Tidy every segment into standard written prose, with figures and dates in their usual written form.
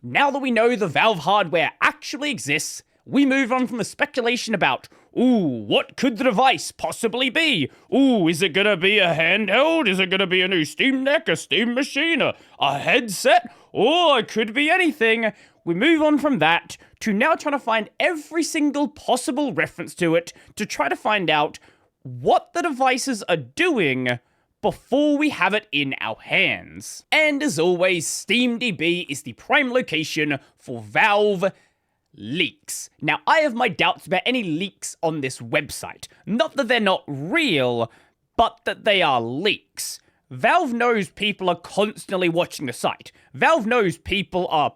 Now that we know the Valve hardware actually exists, we move on from the speculation about, what could the device possibly be? Is it gonna be a handheld? Is it gonna be a new Steam Deck, a Steam machine, a headset? It could be anything. We move on from that to now trying to find every single possible reference to it to try to find out what the devices are doing before we have it in our hands. And as always, SteamDB is the prime location for Valve leaks. Now, I have my doubts about any leaks on this website. Not that they're not real, but that they are leaks. Valve knows people are constantly watching the site. Valve knows people are,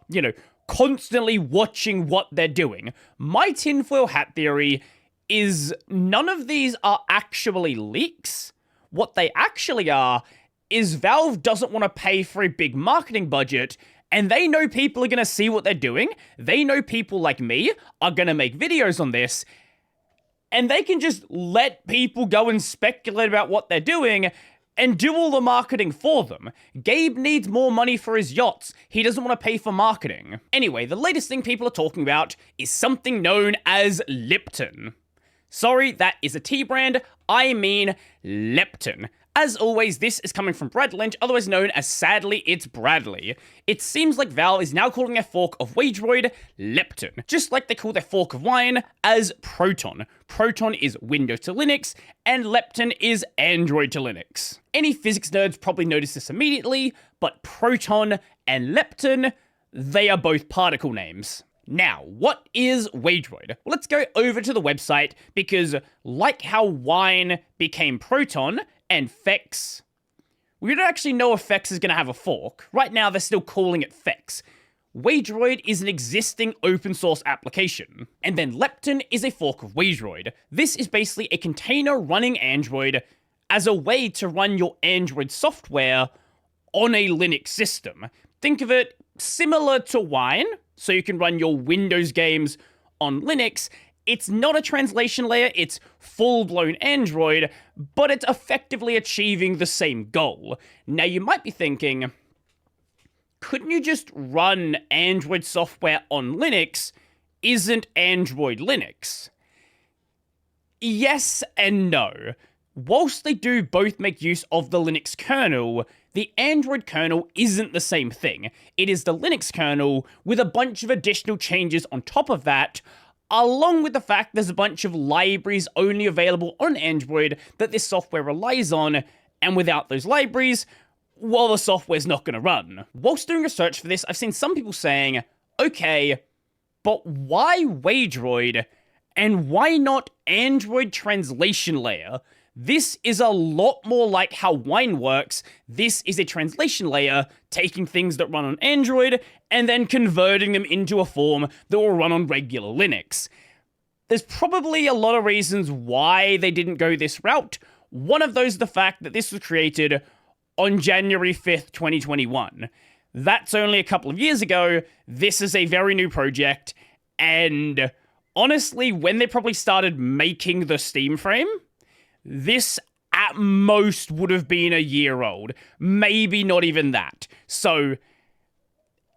constantly watching what they're doing. My tinfoil hat theory is none of these are actually leaks. What they actually are is Valve doesn't want to pay for a big marketing budget, and they know people are going to see what they're doing. They know people like me are going to make videos on this, and they can just let people go and speculate about what they're doing and do all the marketing for them. Gabe needs more money for his yachts. He doesn't want to pay for marketing. Anyway, the latest thing people are talking about is something known as Lepton. Sorry, that is a tea brand. I mean Lepton. As always, this is coming from Brad Lynch, otherwise known as Sadly It's Bradley. It seems like Valve is now calling their fork of Waydroid Lepton, just like they call their fork of wine as Proton. Proton is Windows to Linux, and Lepton is Android to Linux. Any physics nerds probably notice this immediately, but Proton and Lepton, they are both particle names. Now, what is Waydroid? Well, let's go over to the website, because like how wine became Proton, and Fex, we don't actually know if Fex is going to have a fork. Right now, they're still calling it Fex. Waydroid is an existing open source application. And then Lepton is a fork of Waydroid. This is basically a container running Android as a way to run your Android software on a Linux system. Think of it similar to Wine, so you can run your Windows games on Linux. It's not a translation layer, it's full-blown Android, but it's effectively achieving the same goal. Now, you might be thinking, couldn't you just run Android software on Linux? Isn't Android Linux? Yes and no. Whilst they do both make use of the Linux kernel, the Android kernel isn't the same thing. It is the Linux kernel with a bunch of additional changes on top of that, along with the fact there's a bunch of libraries only available on Android that this software relies on, and without those libraries, well, the software's not going to run. Whilst doing research for this, I've seen some people saying, okay, but why Waydroid, and why not Android translation layer? This is a lot more like how Wine works. This is a translation layer, taking things that run on Android and then converting them into a form that will run on regular Linux. There's probably a lot of reasons why they didn't go this route. One of those is the fact that this was created on January 5th, 2021. That's only a couple of years ago. This is a very new project, and honestly, when they probably started making the Steam frame, this at most would have been a year old. Maybe not even that. So,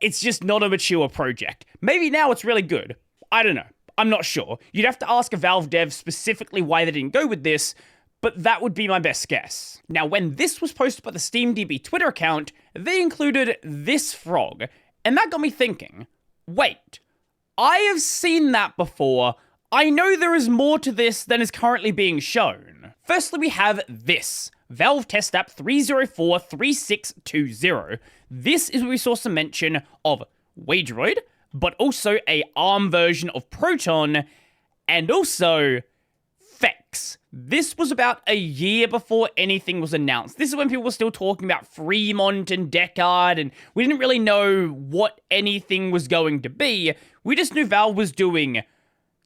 it's just not a mature project. Maybe now it's really good. I don't know. I'm not sure. You'd have to ask a Valve dev specifically why they didn't go with this, but that would be my best guess. Now, when this was posted by the SteamDB Twitter account, they included this frog, and that got me thinking, wait, I have seen that before. I know there is more to this than is currently being shown. Firstly, we have this, Valve Test App 3043620. This is where we saw some mention of Waydroid, but also a ARM version of Proton, and also Fex. This was about a year before anything was announced. This is when people were still talking about Fremont and Deckard, and we didn't really know what anything was going to be. We just knew Valve was doing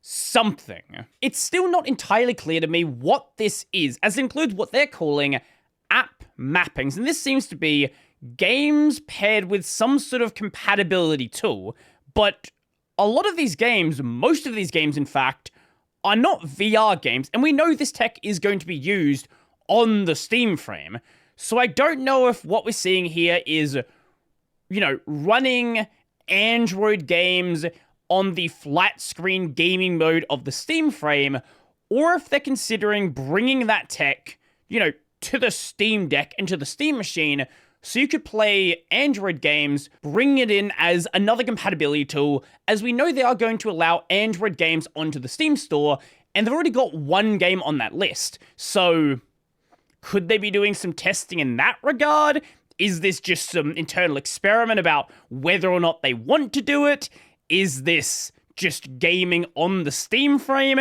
something. It's still not entirely clear to me what this is, as it includes what they're calling app mappings, and this seems to be games paired with some sort of compatibility tool, but a lot of these games, most of these games in fact, are not VR games, and we know this tech is going to be used on the Steam frame, so I don't know if what we're seeing here is, running Android games on the flat screen gaming mode of the Steam frame, or if they're considering bringing that tech, to the Steam Deck and to the Steam machine, so you could play Android games, bring it in as another compatibility tool, as we know they are going to allow Android games onto the Steam store, and they've already got one game on that list. So, could they be doing some testing in that regard? Is this just some internal experiment about whether or not they want to do it? Is this just gaming on the Steam frame?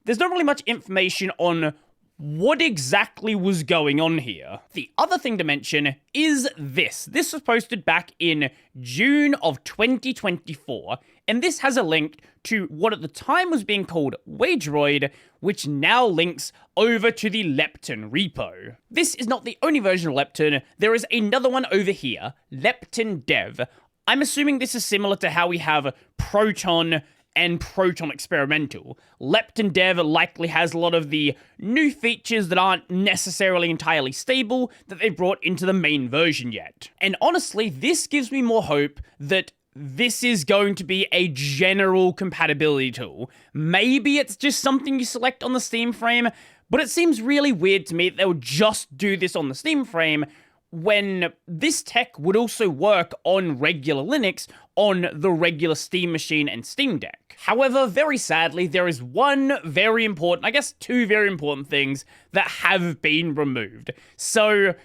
There's not really much information on what exactly was going on here. The other thing to mention is this. This was posted back in June of 2024, and this has a link to what at the time was being called Waydroid, which now links over to the Lepton repo. This is not the only version of Lepton. There is another one over here, Lepton Dev. I'm assuming this is similar to how we have Proton and Proton Experimental. Lepton Dev likely has a lot of the new features that aren't necessarily entirely stable that they brought into the main version yet. And honestly, this gives me more hope that this is going to be a general compatibility tool. Maybe it's just something you select on the Steam frame, but it seems really weird to me that they'll just do this on the Steam frame when this tech would also work on regular Linux, on the regular Steam machine and Steam Deck. However, very sadly, there is one very important, I guess two very important things that have been removed. So,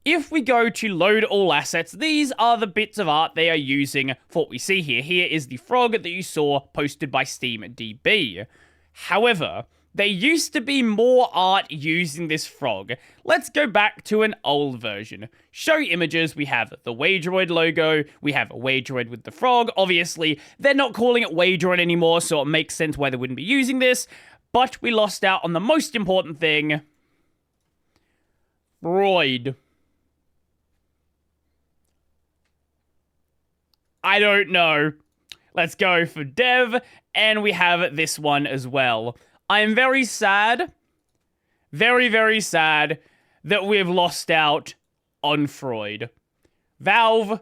if we go to load all assets, these are the bits of art they are using for what we see here. Here is the frog that you saw posted by SteamDB. However, there used to be more art using this frog. Let's go back to an old version. Show images, we have the Waydroid logo, we have a Waydroid with the frog. Obviously, they're not calling it Waydroid anymore, so it makes sense why they wouldn't be using this. But we lost out on the most important thing. Droid. I don't know. Let's go for dev, and we have this one as well. I am very sad, very, very sad that we've lost out on Freud. Valve,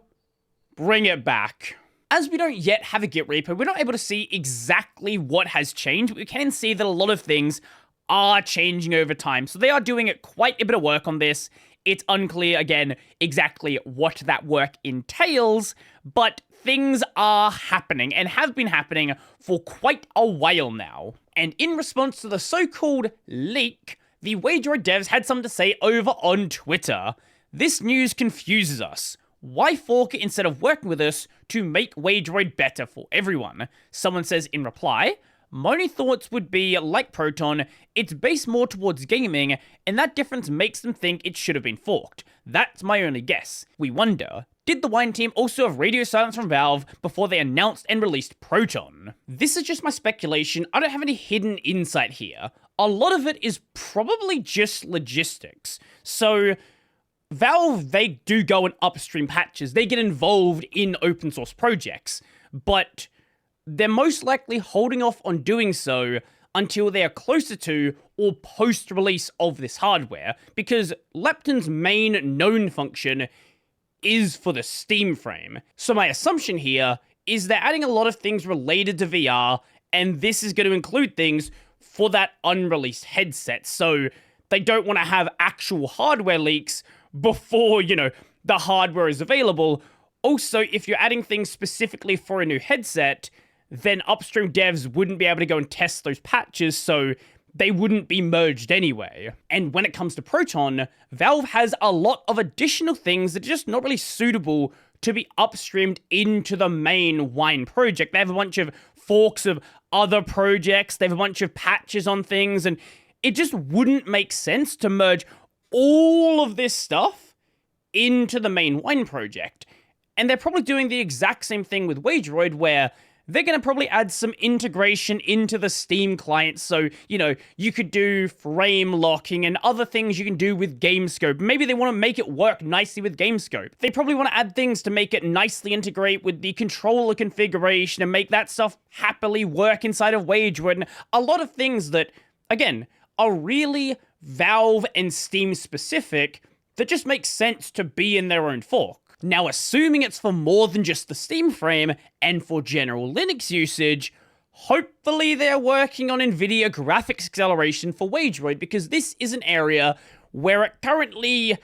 bring it back. As we don't yet have a Git repo, we're not able to see exactly what has changed, but we can see that a lot of things are changing over time. So they are doing quite a bit of work on this. It's unclear, again, exactly what that work entails, but things are happening and have been happening for quite a while now. And in response to the so-called leak, the Waydroid devs had something to say over on Twitter. This news confuses us. Why fork it instead of working with us to make Waydroid better for everyone? Someone says in reply, my only thoughts would be, like Proton, it's based more towards gaming, and that difference makes them think it should have been forked. That's my only guess. We wonder, did the Wine team also have radio silence from Valve before they announced and released Proton? This is just my speculation. I don't have any hidden insight here. A lot of it is probably just logistics. So, Valve, they do go and upstream patches. They get involved in open source projects. But they're most likely holding off on doing so until they are closer to or post-release of this hardware, because Lepton's main known function is for the Steam frame. So my assumption here is they're adding a lot of things related to VR, and this is going to include things for that unreleased headset. So they don't want to have actual hardware leaks before, the hardware is available. Also, if you're adding things specifically for a new headset, then upstream devs wouldn't be able to go and test those patches, so they wouldn't be merged anyway. And when it comes to Proton, Valve has a lot of additional things that are just not really suitable to be upstreamed into the main Wine project. They have a bunch of forks of other projects, they have a bunch of patches on things, and it just wouldn't make sense to merge all of this stuff into the main Wine project. And they're probably doing the exact same thing with Waydroid, where they're going to probably add some integration into the Steam client. So, you could do frame locking and other things you can do with GameScope. Maybe they want to make it work nicely with GameScope. They probably want to add things to make it nicely integrate with the controller configuration and make that stuff happily work inside of Waydroid. And a lot of things that, again, are really Valve and Steam specific that just make sense to be in their own fork. Now, assuming it's for more than just the Steam frame and for general Linux usage, hopefully they're working on NVIDIA graphics acceleration for Waydroid, because this is an area where it currently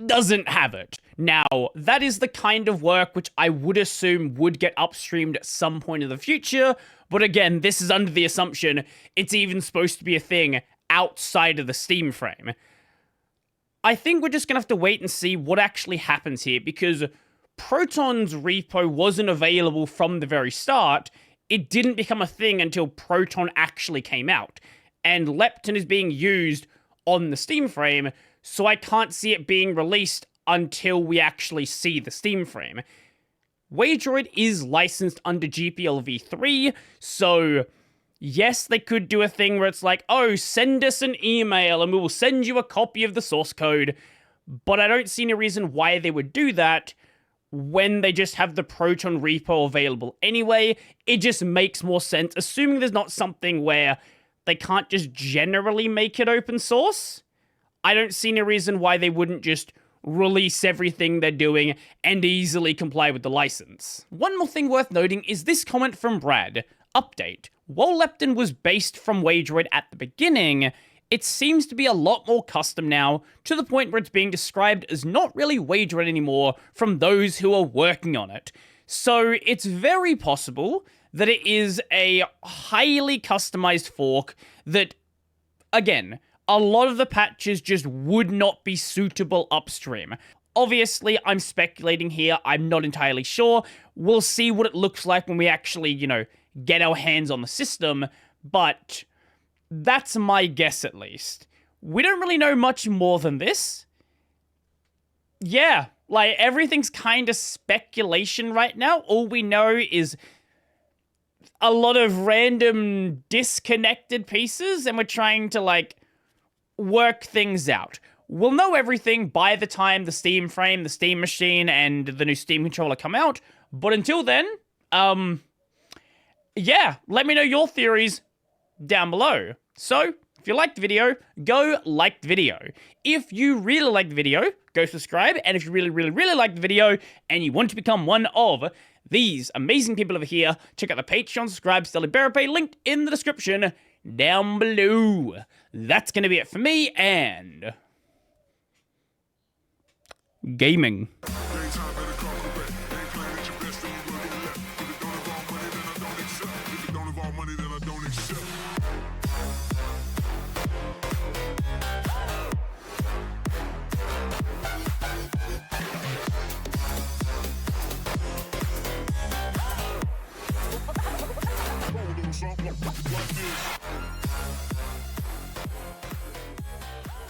doesn't have it. Now, that is the kind of work which I would assume would get upstreamed at some point in the future, but again, this is under the assumption it's even supposed to be a thing outside of the Steam frame. I think we're just gonna have to wait and see what actually happens here, because Proton's repo wasn't available from the very start. It didn't become a thing until Proton actually came out, and Lepton is being used on the Steam frame, so I can't see it being released until we actually see the Steam frame. Waydroid is licensed under GPL v3, so yes, they could do a thing where it's like, oh, send us an email and we will send you a copy of the source code, but I don't see any reason why they would do that when they just have the Proton repo available anyway. It just makes more sense, assuming there's not something where they can't just generally make it open source. I don't see any reason why they wouldn't just release everything they're doing and easily comply with the license. One more thing worth noting is this comment from Brad. Update. While Lepton was based from Waydroid at the beginning, it seems to be a lot more custom now, to the point where it's being described as not really Waydroid anymore from those who are working on it. So it's very possible that it is a highly customized fork that, again, a lot of the patches just would not be suitable upstream. Obviously, I'm speculating here. I'm not entirely sure. We'll see what it looks like when we actually, get our hands on the system, but that's my guess at least. We don't really know much more than this. Yeah, like, everything's kind of speculation right now. All we know is a lot of random disconnected pieces, and we're trying to, work things out. We'll know everything by the time the Steam frame, the Steam machine, and the new Steam controller come out, but until then, yeah, let me know your theories down below. So, if you liked the video, go like the video. If you really liked the video, go subscribe, and if you really, really, really liked the video, and you want to become one of these amazing people over here, check out the Patreon, subscribe, Stellar Bearer Pay, linked in the description down below. That's gonna be it for me, and gaming. What?